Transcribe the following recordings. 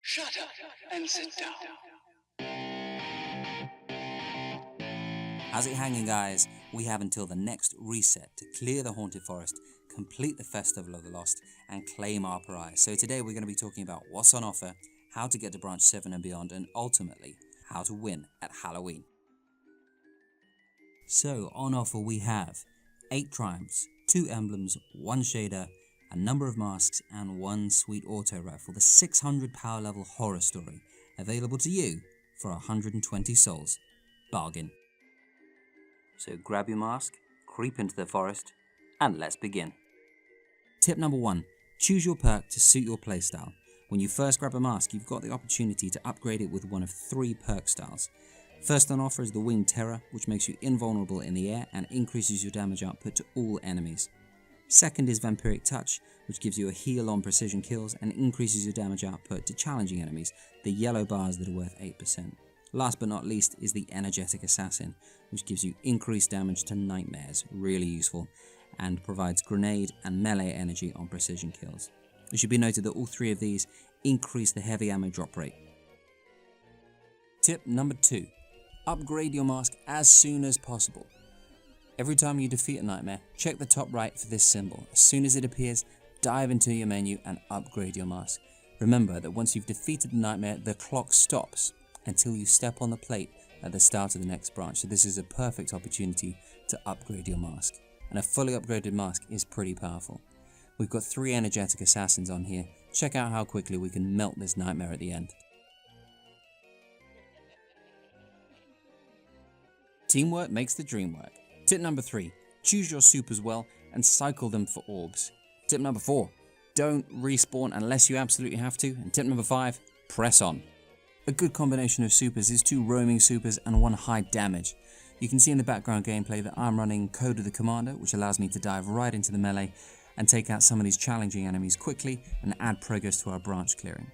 Shut up and sit down. How's it hanging, guys? We have until the next reset to clear the Haunted Forest, complete the Festival of the Lost, and claim our prize. So today we're going to be talking about what's on offer, how to get to Branch 7 and beyond, and ultimately, how to win at Halloween. So on offer we have 8 triumphs, 2 emblems, 1 shader, a number of masks, and 1 sweet auto rifle, the 600 power level horror story, available to you for 120 souls. Bargain. So grab your mask, creep into the forest, and let's begin. Tip number 1. Choose your perk to suit your playstyle. When you first grab a mask, you've got the opportunity to upgrade it with one of 3 perk styles. First on offer is the Winged Terror, which makes you invulnerable in the air and increases your damage output to all enemies. Second is Vampiric Touch, which gives you a heal on precision kills and increases your damage output to challenging enemies, the yellow bars that are worth 8%. Last but not least is the Energetic Assassin, which gives you increased damage to nightmares, really useful, and provides grenade and melee energy on precision kills. It should be noted that all 3 of these increase the heavy ammo drop rate. Tip number 2. Upgrade your mask as soon as possible. Every time you defeat a nightmare, check the top right for this symbol. As soon as it appears, dive into your menu and upgrade your mask. Remember that once you've defeated the nightmare, the clock stops until you step on the plate at the start of the next branch. So this is a perfect opportunity to upgrade your mask. And a fully upgraded mask is pretty powerful. We've got 3 Energetic Assassins on here. Check out how quickly we can melt this nightmare at the end. Teamwork makes the dream work. Tip number 3. Choose your supers well and cycle them for orbs. Tip number 4. Don't respawn unless you absolutely have to. And tip number 5. Press on. A good combination of supers is 2 roaming supers and 1 high damage. You can see in the background gameplay that I'm running Code of the Commander, which allows me to dive right into the melee and take out some of these challenging enemies quickly and add progress to our branch clearing.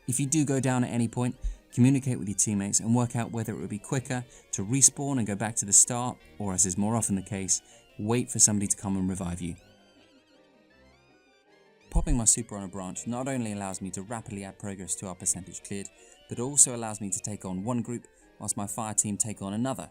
If you do go down at any point, communicate with your teammates and work out whether it would be quicker to respawn and go back to the start, or as is more often the case, wait for somebody to come and revive you. Popping my super on a branch not only allows me to rapidly add progress to our percentage cleared, but also allows me to take on one group whilst my fire team take on another.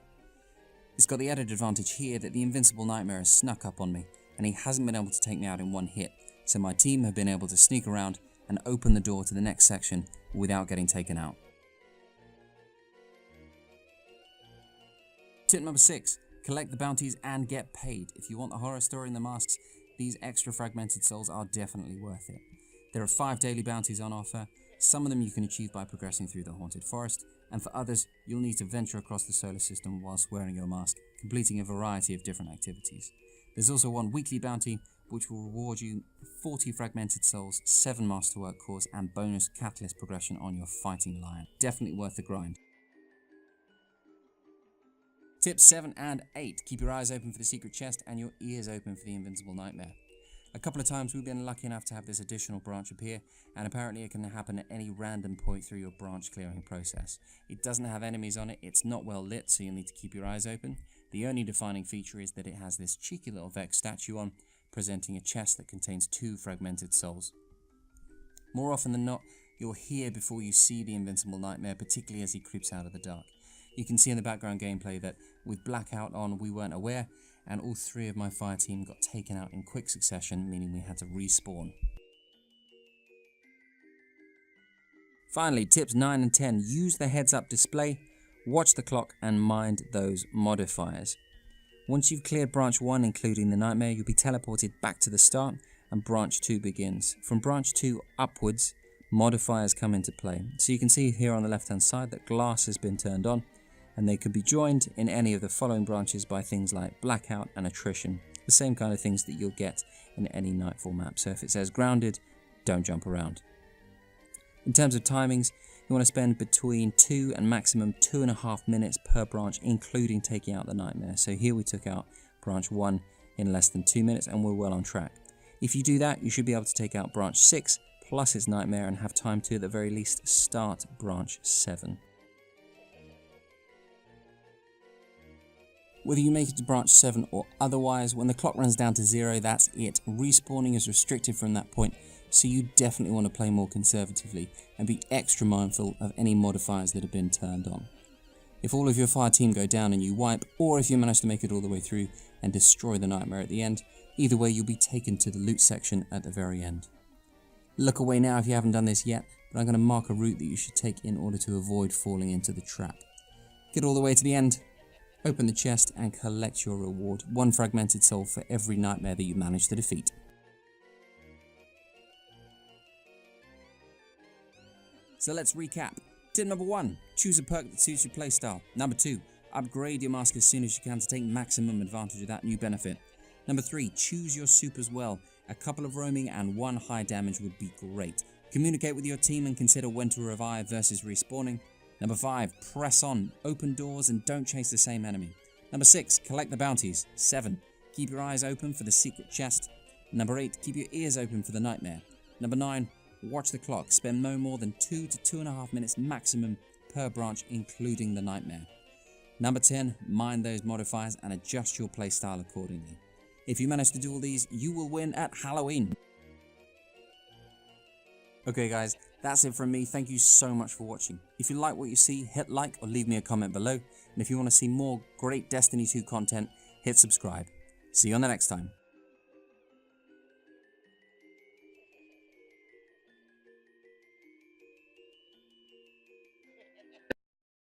It's got the added advantage here that the Invincible Nightmare has snuck up on me, and he hasn't been able to take me out in one hit, so my team have been able to sneak around and open the door to the next section without getting taken out. Tip number 6. Collect the bounties and get paid. If you want the horror story and the masks, these extra fragmented souls are definitely worth it. There are 5 daily bounties on offer. Some of them you can achieve by progressing through the Haunted Forest, and for others, you'll need to venture across the solar system whilst wearing your mask, completing a variety of different activities. There's also 1 weekly bounty, which will reward you 40 fragmented souls, 7 masterwork cores, and bonus catalyst progression on your fighting lion. Definitely worth the grind. Tips 7 and 8. Keep your eyes open for the secret chest and your ears open for the Invincible Nightmare. A couple of times we've been lucky enough to have this additional branch appear, and apparently it can happen at any random point through your branch clearing process. It doesn't have enemies on it, it's not well lit, so you'll need to keep your eyes open. The only defining feature is that it has this cheeky little Vex statue on, presenting a chest that contains 2 fragmented souls. More often than not, you'll hear before you see the Invincible Nightmare, particularly as he creeps out of the dark. You can see in the background gameplay that with blackout on we weren't aware, and all 3 of my fire team got taken out in quick succession, meaning we had to respawn. Finally, tips 9 and 10. Use the heads up display, watch the clock, and mind those modifiers. Once you've cleared branch 1 including the nightmare, you'll be teleported back to the start and branch 2 begins. From branch 2 upwards, modifiers come into play. So you can see here on the left hand side that glass has been turned on, and they can be joined in any of the following branches by things like blackout and attrition, the same kind of things that you'll get in any Nightfall map. So if it says grounded, don't jump around. In terms of timings, you want to spend between 2 and maximum 2.5 minutes per branch, including taking out the nightmare. So here we took out branch 1 in less than 2 minutes and we're well on track. If you do that, you should be able to take out branch 6 plus its nightmare and have time to, at the very least, start branch 7. Whether you make it to branch 7 or otherwise, when the clock runs down to 0, that's it. Respawning is restricted from that point, so you definitely want to play more conservatively and be extra mindful of any modifiers that have been turned on. If all of your fire team go down and you wipe, or if you manage to make it all the way through and destroy the nightmare at the end, either way you'll be taken to the loot section at the very end. Look away now if you haven't done this yet, but I'm going to mark a route that you should take in order to avoid falling into the trap. Get all the way to the end, open the chest and collect your reward, 1 fragmented soul for every nightmare that you manage to defeat. So let's recap. Tip number 1, choose a perk that suits your playstyle. Number 2, upgrade your mask as soon as you can to take maximum advantage of that new benefit. Number 3, choose your supers well. A couple of roaming and 1 high damage would be great. Communicate with your team and consider when to revive versus respawning. Number 5, press on, open doors and don't chase the same enemy. Number 6, collect the bounties. 7, keep your eyes open for the secret chest. Number 8, keep your ears open for the nightmare. Number 9, watch the clock, spend no more than 2 to 2.5 minutes maximum per branch including the nightmare. Number 10, mind those modifiers and adjust your playstyle accordingly. If you manage to do all these, you will win at Halloween. Okay guys, that's it from me. Thank you so much for watching. If you like what you see, hit like or leave me a comment below. And if you want to see more great Destiny 2 content, hit subscribe. See you on the next time.